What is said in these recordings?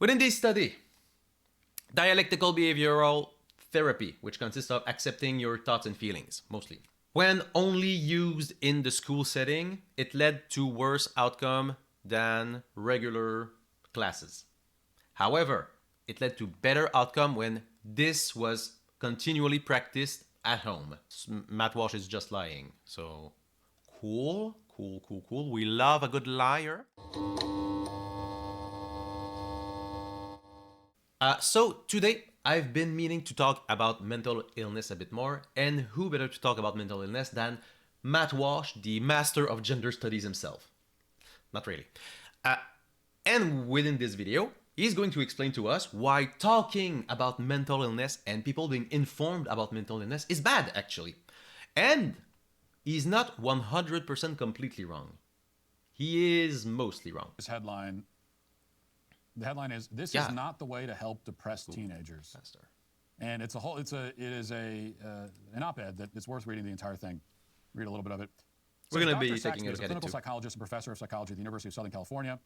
Within this study, dialectical behavioral therapy, which consists of accepting your thoughts and feelings, mostly. When only used in the school setting, it led to worse outcome than regular classes. However, it led to better outcome when this was continually practiced at home. Matt Walsh is just lying. So cool. We love a good liar. So today I've been meaning to talk about mental illness a bit more, and who better to talk about mental illness than Matt Walsh, the master of gender studies himself. Not really. And within this video, he's going to explain to us why talking about mental illness and people being informed about mental illness is bad, actually. And he's not 100% completely wrong. He is mostly wrong. The headline is, "This is not the way to help depressed teenagers." Faster. And it is an op-ed that it's worth reading the entire thing. Read a little bit of it. We're going to be taking a look at it too. Clinical psychologist and professor of psychology at the University of Southern California.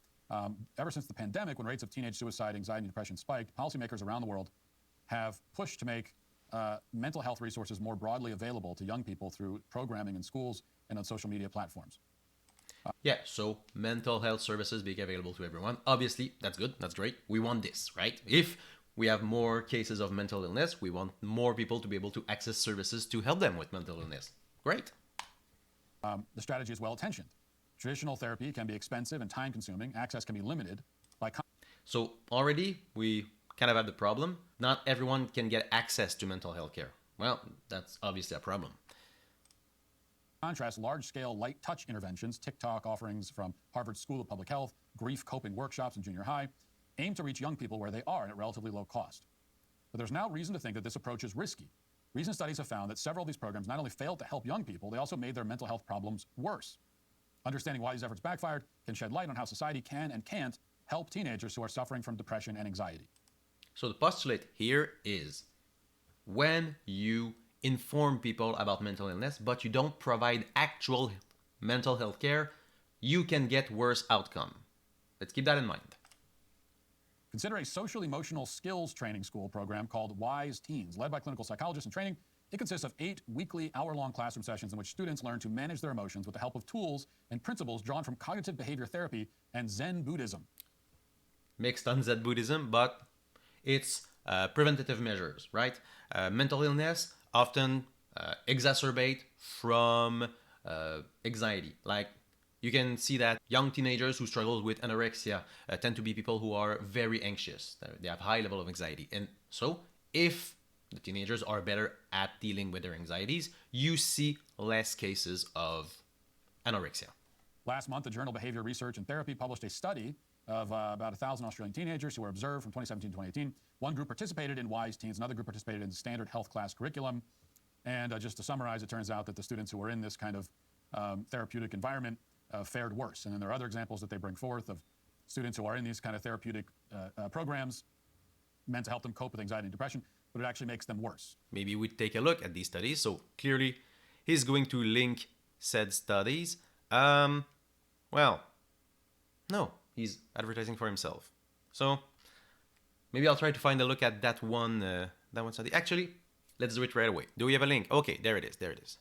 Ever since the pandemic, when rates of teenage suicide, anxiety, and depression spiked, policymakers around the world have pushed to make mental health resources more broadly available to young people through programming in schools and on social media platforms. Yeah, so mental health services being available to everyone. Obviously, that's good, that's great. We want this, right? If we have more cases of mental illness, we want more people to be able to access services to help them with mental illness. Great. The strategy is well-intentioned. Traditional therapy can be expensive and time-consuming. Access can be limited by... So already we kind of have the problem. Not everyone can get access to mental health care. Well, that's obviously a problem. Contrast, large-scale light touch interventions, TikTok offerings from Harvard School of Public Health, grief coping workshops in junior high, aim to reach young people where they are and at relatively low cost. But there's now reason to think that this approach is risky. Recent studies have found that several of these programs not only failed to help young people, they also made their mental health problems worse. Understanding why these efforts backfired can shed light on how society can and can't help teenagers who are suffering from depression and anxiety. So the postulate here is when you inform people about mental illness, but you don't provide actual mental health care, you can get worse outcome. Let's keep that in mind. Consider a social-emotional skills training school program called Wise Teens. Led by clinical psychologists in training, it consists of 8 weekly hour-long classroom sessions in which students learn to manage their emotions with the help of tools and principles drawn from cognitive behavior therapy and Zen Buddhism. Mixed on Zen Buddhism, but it's preventative measures, right? Mental illness often exacerbate from anxiety. Like you can see that young teenagers who struggle with anorexia tend to be people who are very anxious. They have high level of anxiety. And so if the teenagers are better at dealing with their anxieties, you see less cases of anorexia. Last month, the journal Behavior Research and Therapy published a study of about 1,000 Australian teenagers who were observed from 2017 to 2018. One group participated in Wise Teens, another group participated in the standard health class curriculum. And just to summarize, it turns out that the students who were in this kind of therapeutic environment fared worse. And then there are other examples that they bring forth of students who are in these kind of therapeutic programs meant to help them cope with anxiety and depression, but it actually makes them worse. Maybe we take a look at these studies. So clearly, he's going to link said studies. Well, no, he's advertising for himself. So maybe I'll try to find a look at that one study. Actually, let's do it right away. Do we have a link? Okay, there it is. There it is.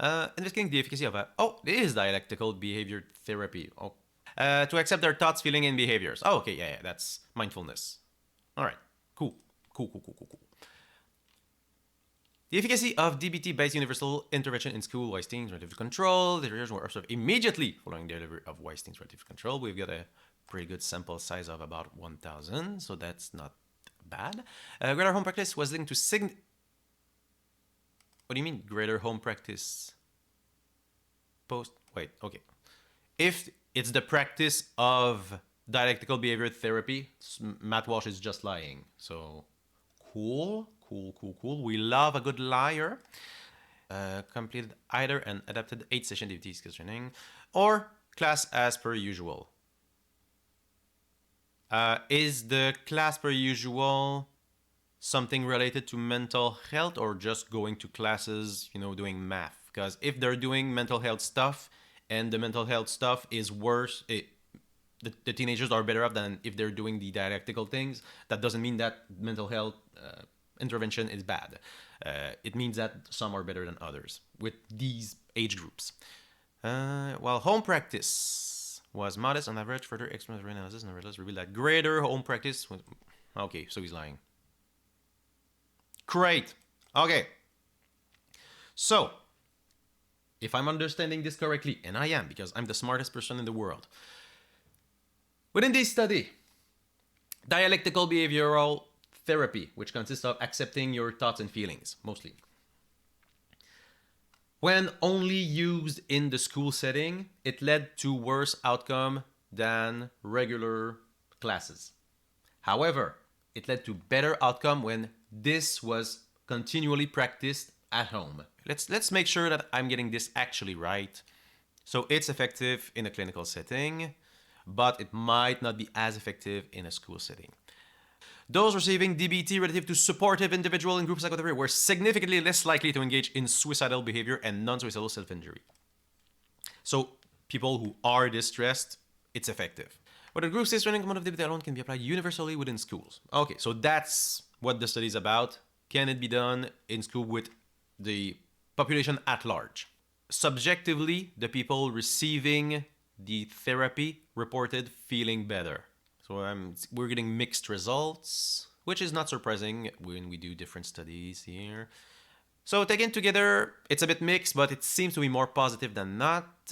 Investigating the efficacy of it is dialectical behavior therapy. Oh, to accept their thoughts, feelings, and behaviors. Oh, okay, yeah, that's mindfulness. All right, cool. The efficacy of DBT-based universal intervention in school Wise Teens relative control. The results were observed immediately following the delivery of Wise Teens relative control. We've got a pretty good sample size of about 1,000, so that's not bad. Greater home practice was linked to What do you mean greater home practice? Wait, okay. If it's the practice of dialectical behavior therapy, Matt Walsh is just lying. So cool. We love a good liar. Completed either an adapted 8-session DBT skills training or class as per usual. Is the class per usual something related to mental health or just going to classes, doing math? Because if they're doing mental health stuff and the mental health stuff is worse, the teenagers are better off than if they're doing the dialectical things. That doesn't mean that mental health intervention is bad. It means that some are better than others with these age groups. While home practice was modest on average, further experimental analysis and results revealed that greater home practice was... Okay, so he's lying. Great. Okay. So, if I'm understanding this correctly, and I am because I'm the smartest person in the world, within this study, dialectical behavioral therapy, which consists of accepting your thoughts and feelings, mostly, when only used in the school setting, it led to worse outcome than regular classes. However, it led to better outcome when this was continually practiced at home. Let's make sure that I'm getting this actually right. So it's effective in a clinical setting, but it might not be as effective in a school setting. Those receiving DBT relative to supportive individual in group psychotherapy were significantly less likely to engage in suicidal behavior and non-suicidal self-injury. So people who are distressed, it's effective. But a group state training component of DBT alone can be applied universally within schools. Okay, so that's what the study is about. Can it be done in school with the population at large? Subjectively, the people receiving the therapy reported feeling better. So we're getting mixed results, which is not surprising when we do different studies here. So taken together, it's a bit mixed, but it seems to be more positive than not.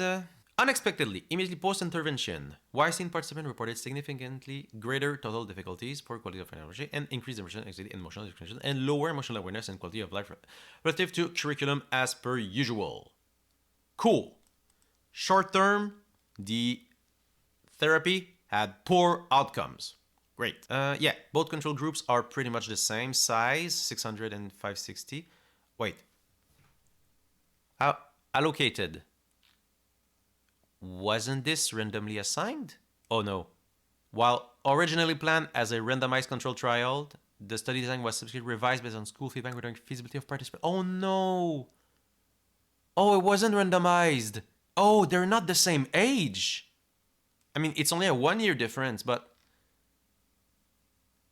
Unexpectedly, immediately post-intervention, YSIN participants reported significantly greater total difficulties, poor quality of energy, and increased emotional anxiety and emotional discrimination, and lower emotional awareness and quality of life relative to curriculum as per usual. Cool. Short term, the therapy had poor outcomes. Great. Yeah, both control groups are pretty much the same size, 600 and 560. Wait. Allocated. Wasn't this randomly assigned? Oh no. While originally planned as a randomized control trial, the study design was subsequently revised based on school feedback regarding feasibility of participants. Oh no. Oh, it wasn't randomized. Oh, they're not the same age. I mean, it's only a 1 year difference, but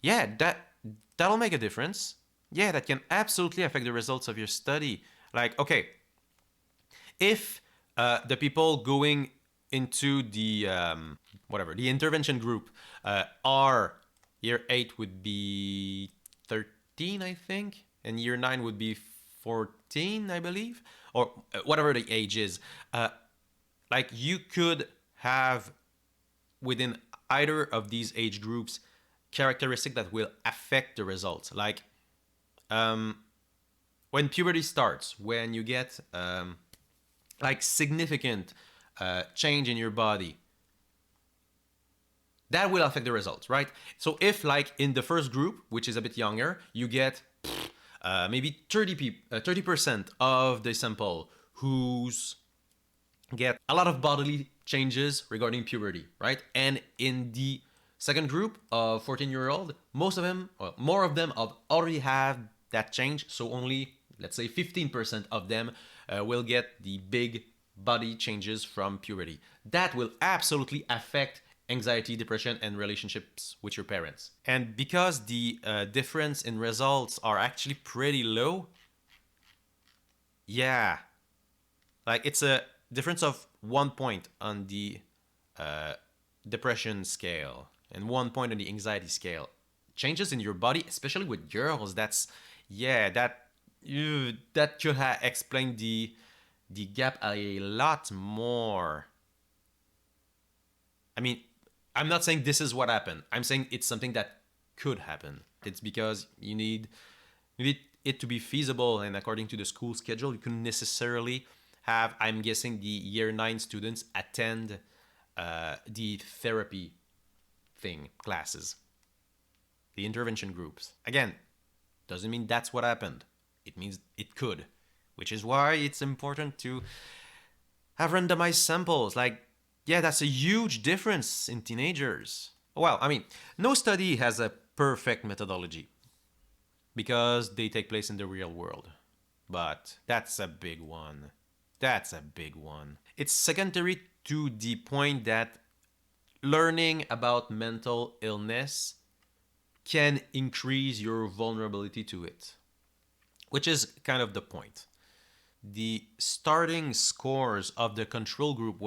yeah, that'll make a difference. Yeah, that can absolutely affect the results of your study. Like, okay, if the people going into the the intervention group are year 8 would be 13, I think, and year 9 would be 14, I believe, or whatever the age is. Like you could have within either of these age groups characteristics that will affect the results. Like when puberty starts, when you get like significant change in your body, that will affect the results, right? So if like in the first group, which is a bit younger, you get maybe 30% of the sample who's get a lot of bodily changes regarding puberty, right? And in the second group of 14-year-old, most of them, or more of them, already have that change. So only, let's say 15% of them will get the big body changes from puberty. That will absolutely affect anxiety, depression, and relationships with your parents. And because the difference in results are actually pretty low, yeah, like it's a difference of 1 point on the depression scale and 1 point on the anxiety scale. Changes in your body, especially with girls, that could have explained the gap a lot more. I mean, I'm not saying this is what happened. I'm saying it's something that could happen. It's because you need it to be feasible, and according to the school schedule, you couldn't necessarily have, I'm guessing, the year 9 students attend the therapy classes, the intervention groups. Again, doesn't mean that's what happened. It means it could, which is why it's important to have randomized samples. Like, yeah, that's a huge difference in teenagers. Well, I mean, no study has a perfect methodology because they take place in the real world. But that's a big one. That's a big one. It's secondary to the point that learning about mental illness can increase your vulnerability to it, which is kind of the point. The starting scores of the control group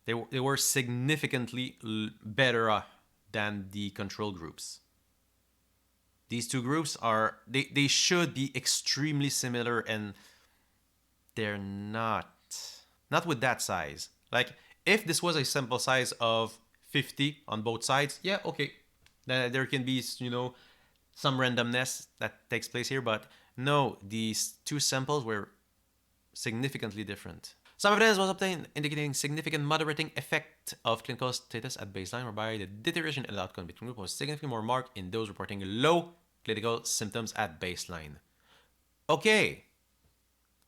they were significantly better than the control groups. These two groups they should be extremely similar, and they're not with that size. Like, if this was a sample size of 50 on both sides, yeah, okay, there can be, some randomness that takes place here, but no, these two samples were significantly different. Some evidence was obtained indicating significant moderating effect of clinical status at baseline, whereby the deterioration in the outcome between groups was significantly more marked in those reporting low clinical symptoms at baseline. Okay,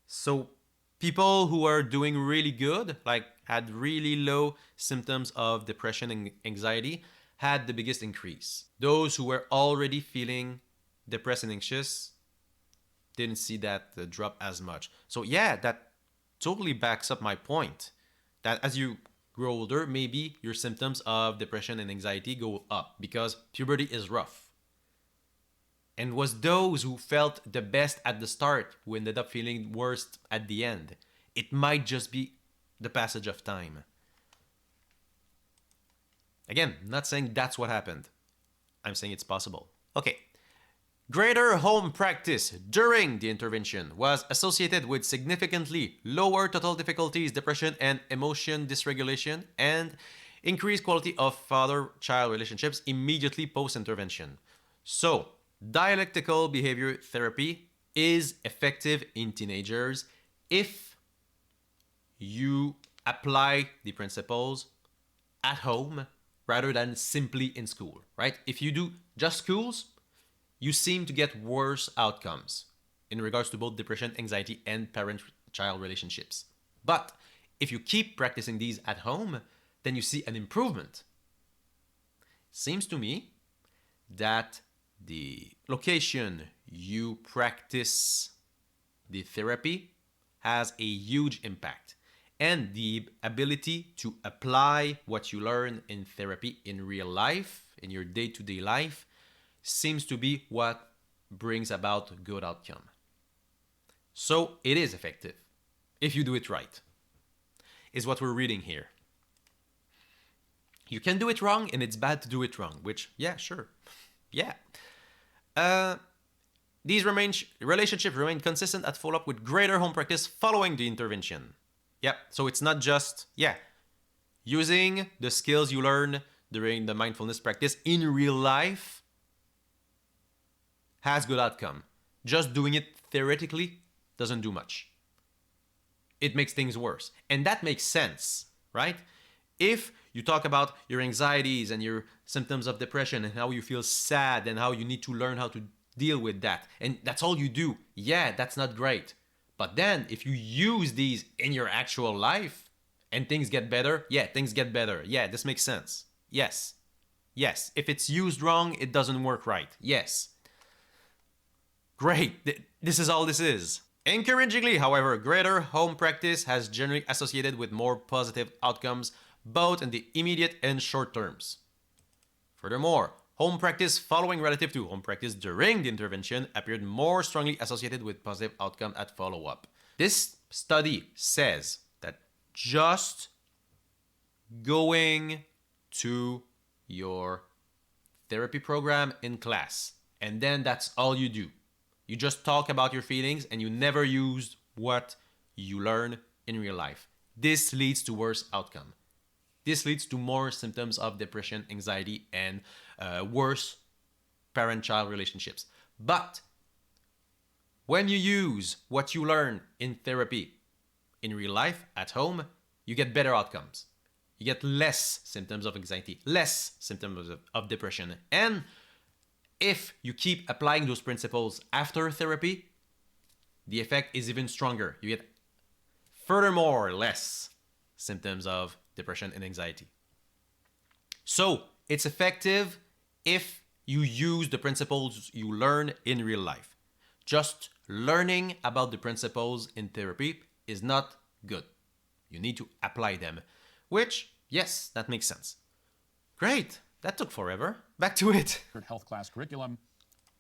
so people who are doing really good, like had really low symptoms of depression and anxiety, had the biggest increase. Those who were already feeling depressed and anxious didn't see that drop as much. So yeah, that totally backs up my point that as you grow older, maybe your symptoms of depression and anxiety go up because puberty is rough. And was those who felt the best at the start who ended up feeling worst at the end. It might just be the passage of time. Again, I'm not saying that's what happened. I'm saying it's possible. Okay. Greater home practice during the intervention was associated with significantly lower total difficulties, depression, and emotion dysregulation, and increased quality of father-child relationships immediately post-intervention. So, dialectical behavior therapy is effective in teenagers if you apply the principles at home rather than simply in school, right? If you do just schools, you seem to get worse outcomes in regards to both depression, anxiety, and parent-child relationships. But if you keep practicing these at home, then you see an improvement. Seems to me that the location you practice the therapy has a huge impact. And the ability to apply what you learn in therapy in real life, in your day-to-day life, seems to be what brings about good outcome. So it is effective if you do it right, is what we're reading here. You can do it wrong, and it's bad to do it wrong, which, yeah, sure. Yeah. These relationships remain consistent at follow-up with greater home practice following the intervention. Yeah, so it's not just, using the skills you learn during the mindfulness practice in real life has good outcome. Just doing it theoretically doesn't do much. It makes things worse. And that makes sense, right? If you talk about your anxieties and your symptoms of depression and how you feel sad and how you need to learn how to deal with that, and that's all you do, yeah, that's not great. But then if you use these in your actual life and things get better, yeah, things get better. Yeah, this makes sense. Yes. Yes. If it's used wrong, it doesn't work right. Yes. Great. This is all this is. Encouragingly, however, greater home practice has generally associated with more positive outcomes, both in the immediate and short terms. Furthermore, home practice following relative to home practice during the intervention appeared more strongly associated with positive outcome at follow-up. This study says that just going to your therapy program in class and then that's all you do. You just talk about your feelings and you never use what you learn in real life. This leads to worse outcome. This leads to more symptoms of depression, anxiety, and worse parent-child relationships. But when you use what you learn in therapy in real life, at home, you get better outcomes. You get less symptoms of anxiety, less symptoms of depression. And if you keep applying those principles after therapy, the effect is even stronger. You get furthermore less symptoms of depression and anxiety. So it's effective if you use the principles you learn in real life. Just learning about the principles in therapy is not good. You need to apply them, which Yes, that makes sense. Great. That took forever. Back to it. health class curriculum.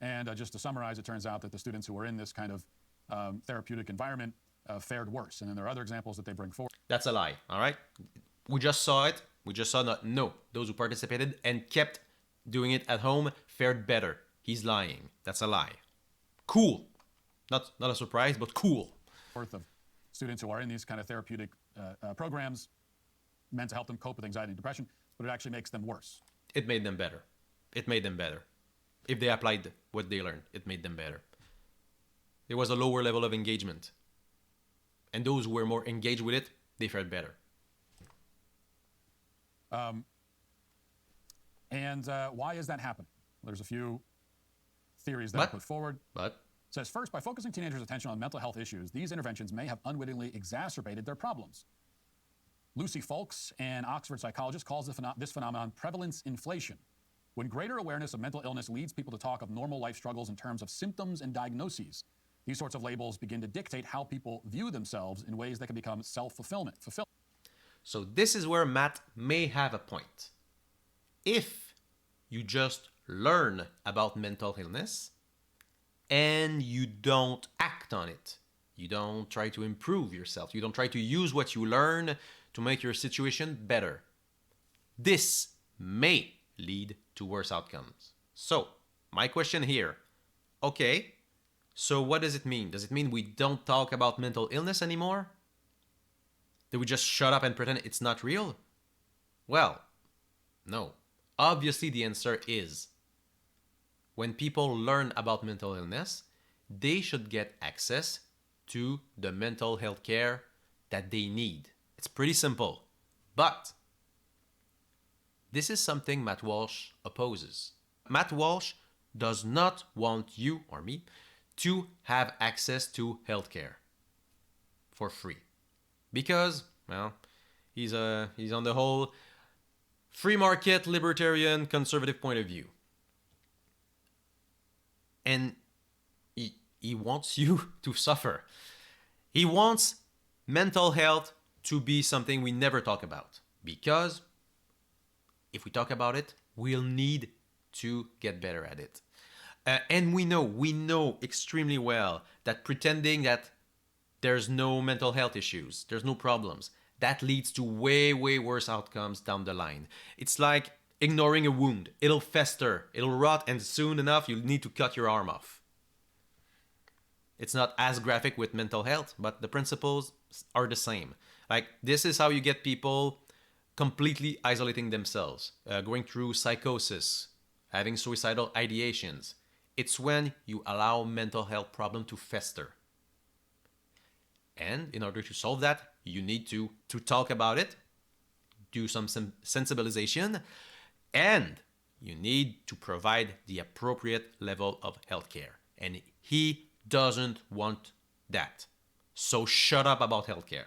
And just to summarize, it turns out that the students who were in this kind of therapeutic environment fared worse. And then there are other examples that they bring forward. That's a lie, all right? We just saw it. We just saw that, no, those who participated and kept doing it at home fared better. He's lying. That's a lie. Cool. Not a surprise, but cool. Worth of students who are in these kind of therapeutic programs meant to help them cope with anxiety and depression, but it actually makes them worse. It made them better. It made them better. If they applied what they learned, it made them better. There was a lower level of engagement. And those who were more engaged with it, they fared better. Why is that happening? There's a few theories that I put forward. It says, first, by focusing teenagers' attention on mental health issues, these interventions may have unwittingly exacerbated their problems. Lucy Folks, an Oxford psychologist, calls this phenomenon prevalence inflation. When greater awareness of mental illness leads people to talk of normal life struggles in terms of symptoms and diagnoses, these sorts of labels begin to dictate how people view themselves in ways that can become self-fulfillment. So this is where Matt may have a point. If you just learn about mental illness and you don't act on it, you don't try to improve yourself, you don't try to use what you learn to make your situation better, this may lead to worse outcomes. So, my question here, okay, so what does it mean? Does it mean we don't talk about mental illness anymore? Do we just shut up and pretend it's not real? Well, no. Obviously, the answer is when people learn about mental illness, they should get access to the mental health care that they need. It's pretty simple. But this is something Matt Walsh opposes. Matt Walsh does not want you or me to have access to healthcare for free. Because, well, he's on the whole free market, libertarian, conservative point of view. And he wants you to suffer. He wants mental health to be something we never talk about. Because if we talk about it, we'll need to get better at it. And we know extremely well that pretending that there's no mental health issues, there's no problems, that leads to way, way worse outcomes down the line. It's like ignoring a wound. It'll fester, it'll rot, and soon enough, you'll need to cut your arm off. It's not as graphic with mental health, but the principles are the same. Like, this is how you get people completely isolating themselves, going through psychosis, having suicidal ideations. It's when you allow mental health problem to fester. And in order to solve that, you need to talk about it, do some sensibilization, and you need to provide the appropriate level of healthcare. And he doesn't want that. So shut up about healthcare.